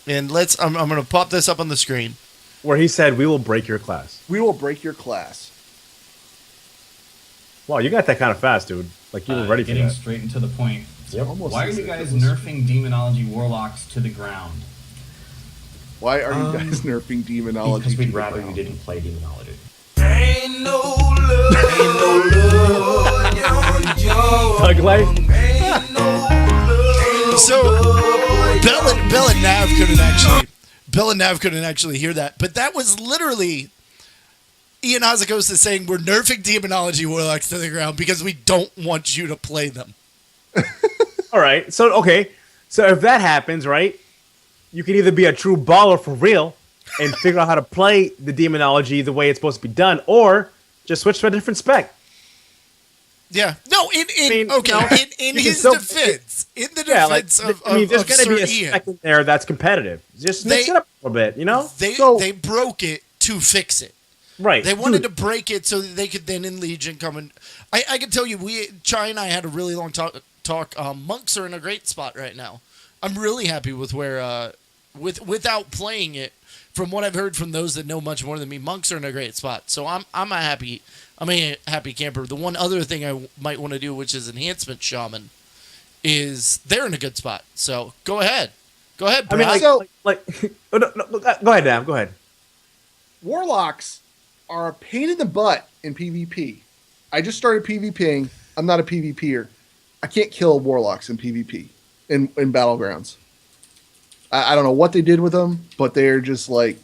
I'm going to pop this up on the screen. Where he said, "We will break your class." We will break your class. Wow, you got that kind of fast, dude. Like you were ready for that. Getting straight into the point. Yep. Why are you guys nerfing demonology warlocks to the ground? Why are you guys nerfing demonology? Because we'd rather you didn't play demonology. Ain't no love, ain't no love, Thug life. So Bell and Nav couldn't actually hear that, but that was literally Ian Hazakosa saying we're nerfing demonology warlocks to the ground because we don't want you to play them. All right, so if that happens, right, you can either be a true baller for real and figure out how to play the demonology the way it's supposed to be done, or just switch to a different spec. Yeah. No, in his defense. In the defense of there's going to be a Ian. spec in there that's competitive. Just mix it up a little bit, They broke it to fix it. Right. They wanted to break it so that they could then in Legion come and... I can tell you, Chai and I had a really long talk. Monks are in a great spot right now. I'm really happy with where... without playing it, from what I've heard from those that know much more than me, monks are in a great spot. So I'm a happy camper. The one other thing I might want to do, which is enhancement shaman, is they're in a good spot. So go ahead, Brad. I mean, oh, no, go ahead, Dan. Go ahead. Warlocks are a pain in the butt in PvP. I just started PvPing. I'm not a PvPer. I can't kill warlocks in PvP in battlegrounds. I don't know what they did with them, but they're just like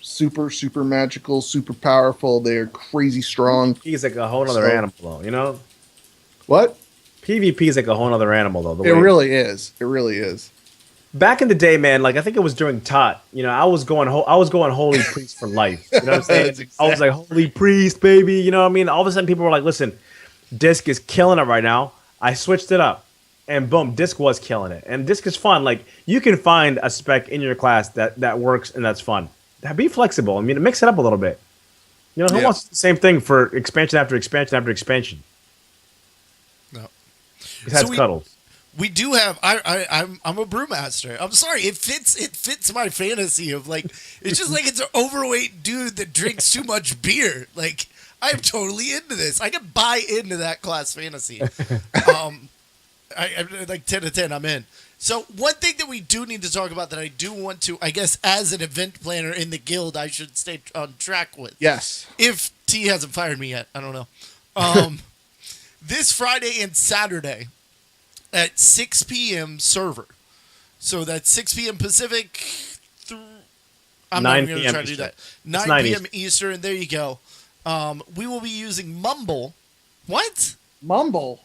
super, super magical, super powerful. They're crazy strong. He's like a whole other animal, though. You know what? PvP is like a whole other animal, though. It really is. It really is. Back in the day, man, like I think it was during Tot. You know, I was going holy priest for life. You know what I'm saying? Exactly. I was like holy priest, baby. You know what I mean? All of a sudden, people were like, "Listen, Disc is killing it right now." I switched it up, and boom, Disc was killing it. And Disc is fun. Like you can find a spec in your class that works and that's fun. Be flexible. I mean, mix it up a little bit. You know, who wants the same thing for expansion after expansion after expansion? No. It has cuddles. We do have. I'm a brewmaster. I'm sorry. It fits my fantasy of like. It's just like it's an overweight dude that drinks too much beer. Like I'm totally into this. I can buy into that class fantasy. I'm like 10 to 10. I'm in. So one thing that we do need to talk about that I do want to, I guess, as an event planner in the guild, I should stay on track with. Yes. If T hasn't fired me yet, I don't know. This Friday and Saturday. At 6 p.m. server. So that's 6 p.m. Pacific. I'm not going to try to do that. 9 p.m. Eastern. There you go. We will be using Mumble. What? Mumble?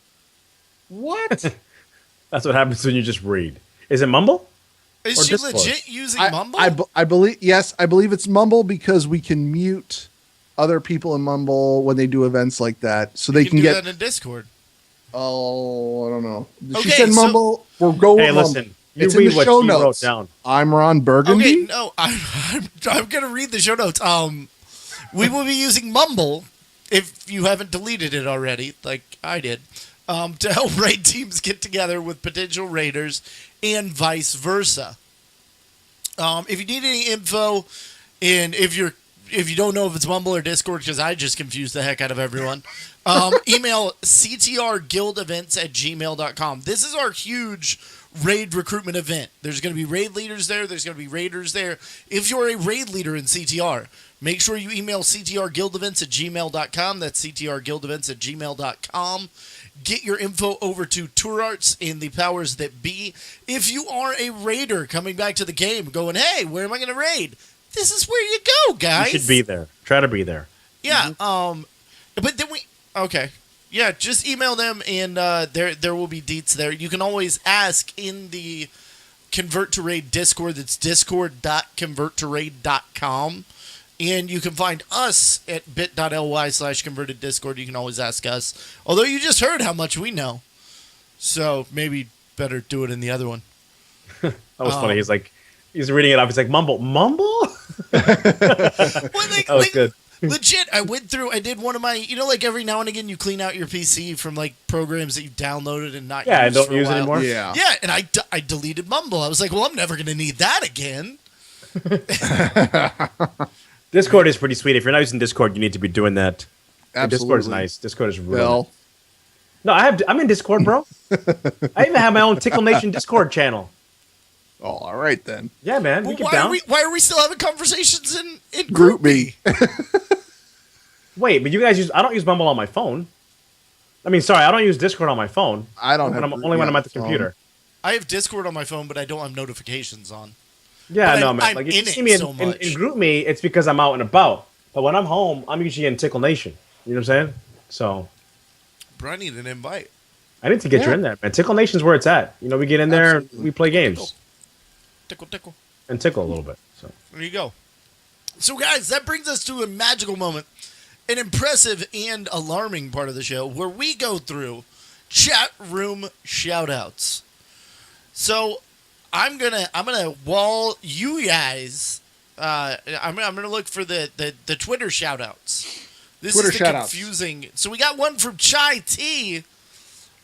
What? That's what happens when you just read. Is it Mumble? Is she legit using Mumble? I believe, yes, I believe it's Mumble because we can mute other people in Mumble when they do events like that. So they can get that in Discord. Oh, I don't know. Okay, she said Mumble. We'll go with Mumble. Listen, it's in the show notes. Down. I'm Ron Burgundy. Okay, no, I'm going to read the show notes. We will be using Mumble, if you haven't deleted it already, like I did, to help raid teams get together with potential raiders and vice versa. If you need any info, and if you don't know if it's Mumble or Discord, because I just confused the heck out of everyone, email ctrguildevents@gmail.com. This is our huge raid recruitment event. There's going to be raid leaders there. There's going to be raiders there. If you're a raid leader in CTR, make sure you email ctrguildevents@gmail.com. That's ctrguildevents@gmail.com. Get your info over to Tourarts in the powers that be. If you are a raider coming back to the game going, hey, where am I going to raid? This is where you go, guys. You should be there. Try to be there. Yeah. But then okay. Yeah, just email them and there will be deets there. You can always ask in the Convert to Raid Discord. That's discord.converttoraid.com. And you can find us at bit.ly/converted discord. You can always ask us. Although you just heard how much we know. So maybe better do it in the other one. That was funny. He's reading it off. He's like, Mumble? Well, that was good. Legit, I went through, I did one of my, like every now and again you clean out your PC from like programs that you downloaded and not used don't for a use while. anymore. Yeah, and I deleted Mumble. I was like, well, I'm never going to need that again. Discord is pretty sweet. If you're not using Discord, you need to be doing that. Absolutely. Discord is nice. Discord is really Bill. nice. No, I'm in Discord, bro. I even have my own Tickle Nation Discord channel. Oh, all right then. Yeah, man. Well, we get down. why are we still having conversations in Group me? Wait, but you guys I don't use Mumble on my phone. I mean, sorry, I don't use Discord on my phone. I don't have only when I'm at the computer. I have Discord on my phone, but I don't have notifications on. Yeah, but no, man. I'm Like if in you see it me so in much. Group Me, it's because I'm out and about. But when I'm home, I'm usually in Tickle Nation. You know what I'm saying? So But I need an invite. I need to get you in there, man. Tickle Nation's where it's at. We get in there, Absolutely. we play games. Tickle. And tickle a little bit. So There you go. So, guys, that brings us to a magical moment, an impressive and alarming part of the show where we go through chat room shoutouts. So, I'm gonna wall you guys. I'm gonna look for the Twitter shoutouts. This Twitter is the shoutouts. confusing. So we got one from ChaiThi.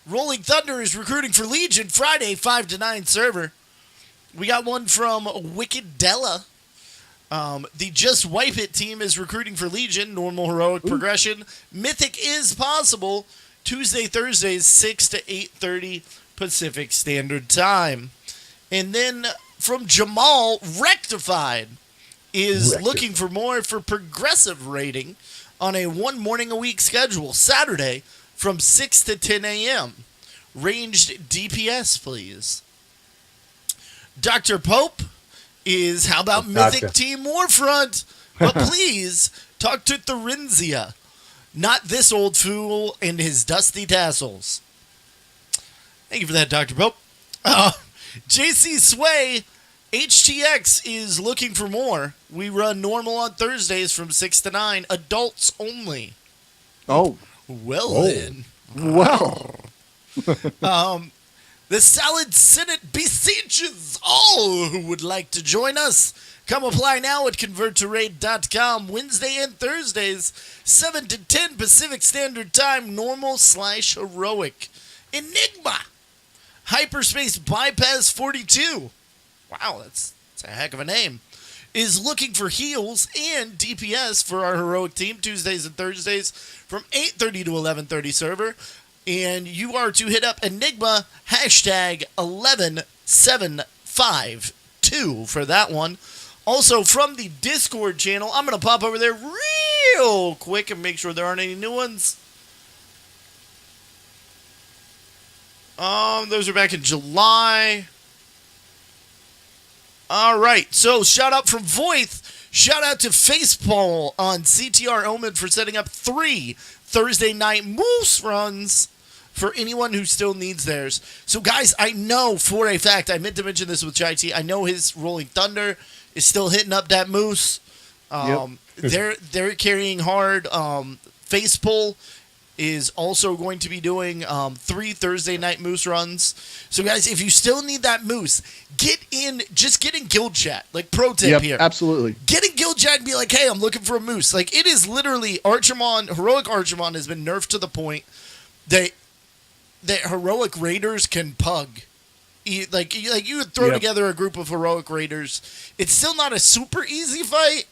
Rolling Thunder is recruiting for Legion Friday 5 to 9 server. We got one from Wicked Della. The Just Wipe It team is recruiting for Legion, normal heroic progression. Mythic is possible. Tuesday, Thursdays, 6 to 8:30 Pacific Standard Time. And then from Jamal, Rectified is looking for more for progressive rating on a 1 morning a week schedule, Saturday from 6 to 10 a.m. Ranged DPS, please. Dr. Pope is, how about Mythic Team Warfront? But please talk to Therinzia, not this old fool and his dusty tassels. Thank you for that, Dr. Pope. JC Sway, HTX is looking for more. We run normal on Thursdays from 6 to 9, adults only. Oh. Well then. Well. The Salad Senate beseeches all who would like to join us. Come apply now at converttoraid.com. Wednesday and Thursdays, 7 to 10 Pacific Standard Time, normal/heroic. Enigma, Hyperspace Bypass 42. Wow, that's a heck of a name. Is looking for heals and DPS for our heroic team Tuesdays and Thursdays from 8:30 to 11:30 server. And you are to hit up Enigma hashtag 11752 for that one. Also, from the Discord channel, I'm going to pop over there real quick and make sure there aren't any new ones. Those are back in July. All right, so shout out from Voith. Shout out to Facepal on CTR Omen for setting up 3 Thursday night Moose runs for anyone who still needs theirs. So, guys, I know for a fact, I meant to mention this with ChaiThi, I know his Rolling Thunder is still hitting up that Moose. They're carrying hard. Facepal is also going to be doing 3 Thursday night Moose runs. So, guys, if you still need that Moose, just get in guild chat. Like, pro tip here. Absolutely. Get in guild chat and be like, hey, I'm looking for a Moose. Like, it is literally, heroic Archimon has been nerfed to the point that heroic raiders can pug. You would throw together a group of heroic raiders. It's still not a super easy fight,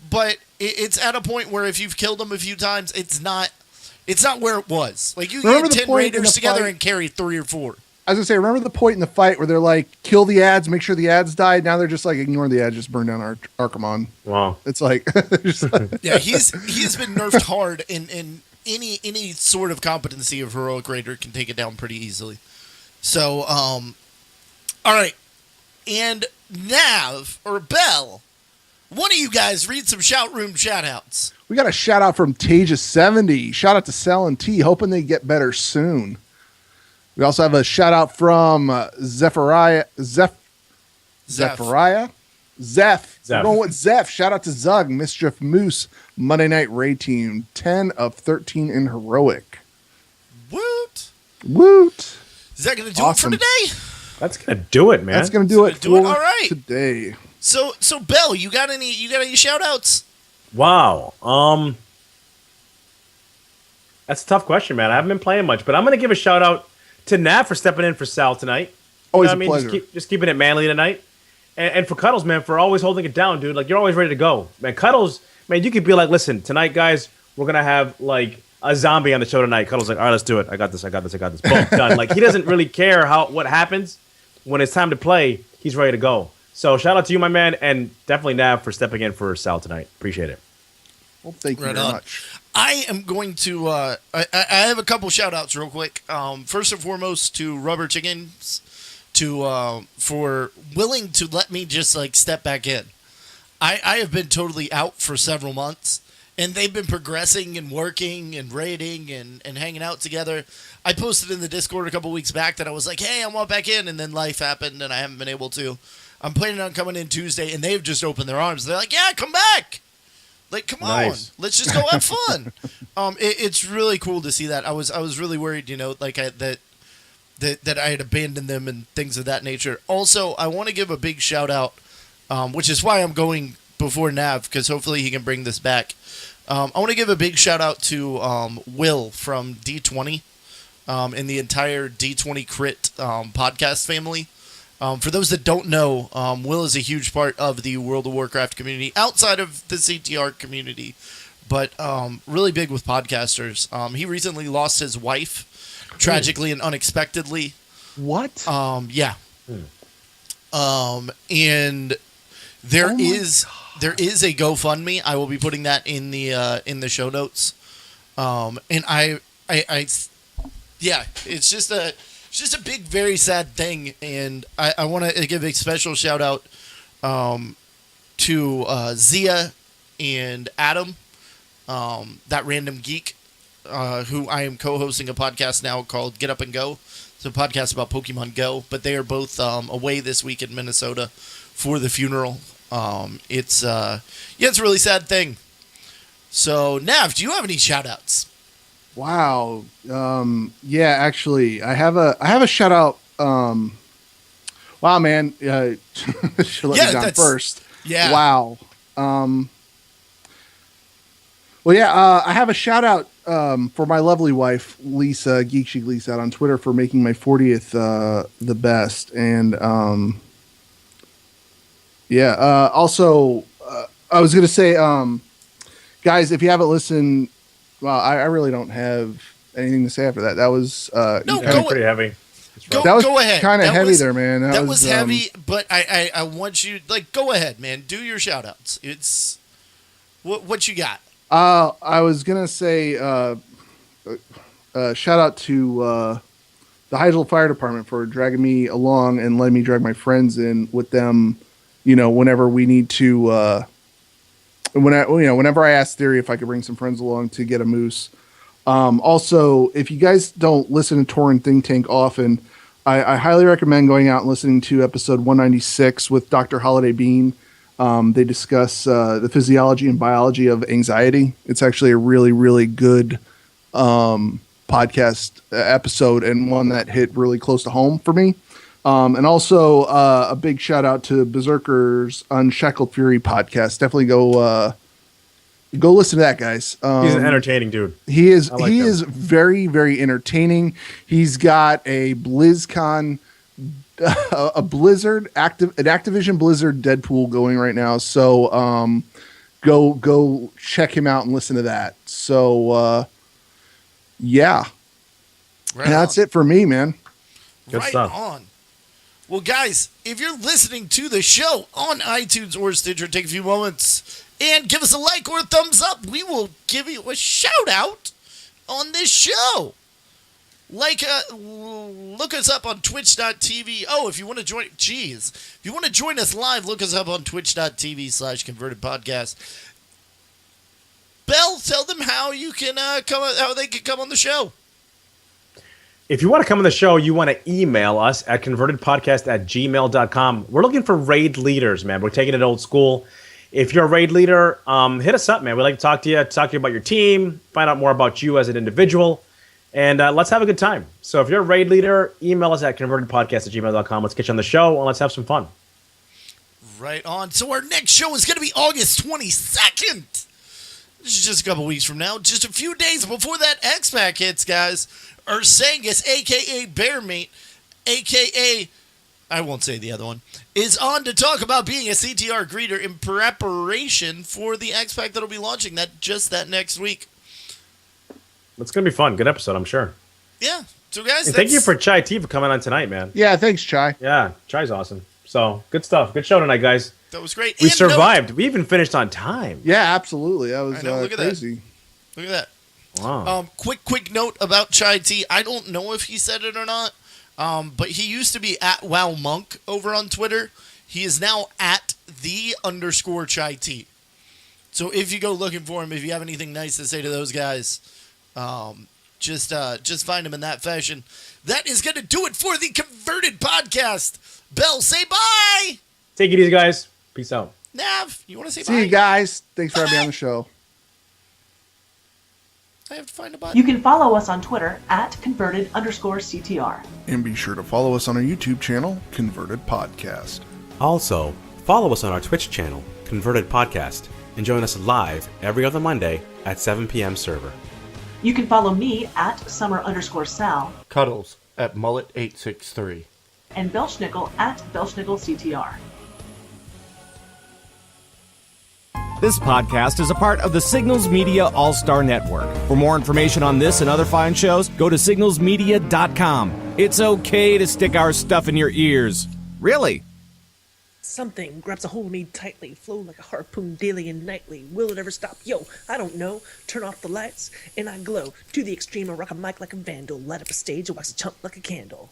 but it's at a point where if you've killed them a few times, it's not where it was. Like, you get 10 raiders together and carry 3 or 4. I was going to say, remember the point in the fight where they're like, kill the ads, make sure the ads die? Now they're just like, ignore the ads, just burn down our Archimon. Wow. It's like... Yeah, he's been nerfed hard, and any sort of competency of heroic raider can take it down pretty easily. So, all right. And Nav, or Bell, one of you guys read some Shout Room shout-outs. We got a shout-out from Tasia70. Shout out to Sal and T, hoping they get better soon. We also have a shout-out from Zephariah. Zeph. We're going with Zeph. Shout out to Zug, Mischief Moose, Monday Night Raid Team, 10 of 13 in heroic. Woot! Is that going to do it for today? That's going to do it, man. That's going to do it for all right. today. So Bell, you got any shout-outs? Wow. That's a tough question, man. I haven't been playing much, but I'm going to give a shout-out to Nav for stepping in for Sal tonight. Always a pleasure. Just keeping it manly tonight. And for Cuddles, man, for always holding it down, dude. Like, you're always ready to go. Man, Cuddles, man, you could be like, listen, tonight, guys, we're going to have, like, a zombie on the show tonight. Cuddles like, all right, let's do it. I got this. Boom, done. Like, he doesn't really care what happens. When it's time to play, he's ready to go. So shout out to you, my man, and definitely Nav for stepping in for Sal tonight. Appreciate it. Well, thank you very much. I am going to, I have a couple shout-outs real quick. First and foremost to Rubber Chickens for willing to let me just, like, step back in. I have been totally out for several months, and they've been progressing and working and raiding and hanging out together. I posted in the Discord a couple weeks back that I was like, hey, I want back in, and then life happened, and I haven't been able to. I'm planning on coming in Tuesday, and they've just opened their arms. They're like, yeah, come back. Like, come on, let's just go have fun. It's really cool to see that. I was really worried, like that I had abandoned them and things of that nature. Also, I want to give a big shout out, which is why I'm going before Nav, because hopefully he can bring this back. I want to give a big shout out to Will from D20 and the entire D20 Crit podcast family. For those that don't know, Will is a huge part of the World of Warcraft community outside of the CTR community, but really big with podcasters. He recently lost his wife tragically and unexpectedly. What? Yeah. And there is a GoFundMe. I will be putting that in the show notes. And I yeah, it's just a big, very sad thing, and I want to give a special shout out to Zia and Adam, that random geek, who I am co-hosting a podcast now called Get Up and Go. It's a podcast about Pokemon Go, but they are both away this week in Minnesota for the funeral. It's a really sad thing. So, Nav, do you have any shout outs? Wow. Yeah, actually, I have a shout out. Wow, man. Should let me down first. Yeah. Wow. Well, yeah, I have a shout out for my lovely wife, Lisa, Geek Chic Lisa, out on Twitter for making my 40th the best. And also, I was going to say, guys, if you haven't listened, well, I really don't have anything to say after that. That was pretty heavy. Go ahead. Kind of heavy there, man. That was heavy, but I want you go ahead, man. Do your shout outs. It's what you got. I was gonna say shout out to the Heidel Fire Department for dragging me along and letting me drag my friends in with them. Whenever we need to. Whenever I asked Theory if I could bring some friends along to get a moose. Also, if you guys don't listen to Tor and Think Tank often, I highly recommend going out and listening to episode 196 with Dr. Holiday Bean. They discuss the physiology and biology of anxiety. It's actually a really, really good podcast episode, and one that hit really close to home for me. And also a big shout out to Berserker's Unshackled Fury podcast. Definitely go listen to that, guys. He's an entertaining dude. He is. He is very, very entertaining. He's got a BlizzCon, an Activision Blizzard Deadpool going right now. So go check him out and listen to that. So yeah, Right and that's it for me, man. Good right stuff. on. Well, guys, if you're listening to the show on iTunes or Stitcher, take a few moments and give us a like or a thumbs up. We will give you a shout out on this show. Look us up on twitch.tv. Oh, if you want to join, if you want to join us live, look us up on twitch.tv/convertedpodcast. Bell, tell them how you can how they can come on the show. If you want to come on the show, you want to email us at convertedpodcast@gmail.com. We're looking for raid leaders, man. We're taking it old school. If you're a raid leader, hit us up, man. We'd like to talk to you about your team, find out more about you as an individual, and let's have a good time. So if you're a raid leader, email us at convertedpodcast@gmail.com. Let's get you on the show, and let's have some fun. Right on. So our next show is going to be August 22nd. This is just a couple weeks from now. Just a few days before that X-Pac hits, guys. Ursangus, a.k.a. Bearmeat, a.k.a. I won't say the other one, is on to talk about being a CTR greeter in preparation for the X-Pac that'll be launching that next week. It's going to be fun. Good episode, I'm sure. Yeah. So, guys, and thank you for ChaiThi for coming on tonight, man. Yeah, thanks, Chai. Yeah, Chai's awesome. So, good stuff. Good show tonight, guys. That was great. We survived. We even finished on time. Yeah, absolutely. That was look at crazy. That. Look at that. Wow. Quick note about ChaiThi. I don't know if he said it or not, but he used to be at Wow Monk over on Twitter. He is now at _ChaiThi. So if you go looking for him, if you have anything nice to say to those guys, just find him in that fashion. That is going to do it for the Converted Podcast. Bell, say bye. Take it easy, guys. Peace out. Nav, you want to say bye? See you guys. Thanks for having me on the show. I have to find a button. You can follow us on Twitter at converted_CTR. And be sure to follow us on our YouTube channel, Converted Podcast. Also, follow us on our Twitch channel, Converted Podcast, and join us live every other Monday at 7 p.m. server. You can follow me at Summer_Sal. Cuddles at Mullet863. and Belschnickel at BelschnickelCTR. This podcast is a part of the Signals Media All-Star Network. For more information on this and other fine shows, go to signalsmedia.com. It's okay to stick our stuff in your ears. Really? Something grabs a hold of me tightly, flow like a harpoon daily and nightly. Will it ever stop? Yo, I don't know. Turn off the lights, and I glow. To the extreme, I rock a mic like a vandal. Light up a stage, and wax a chump like a candle.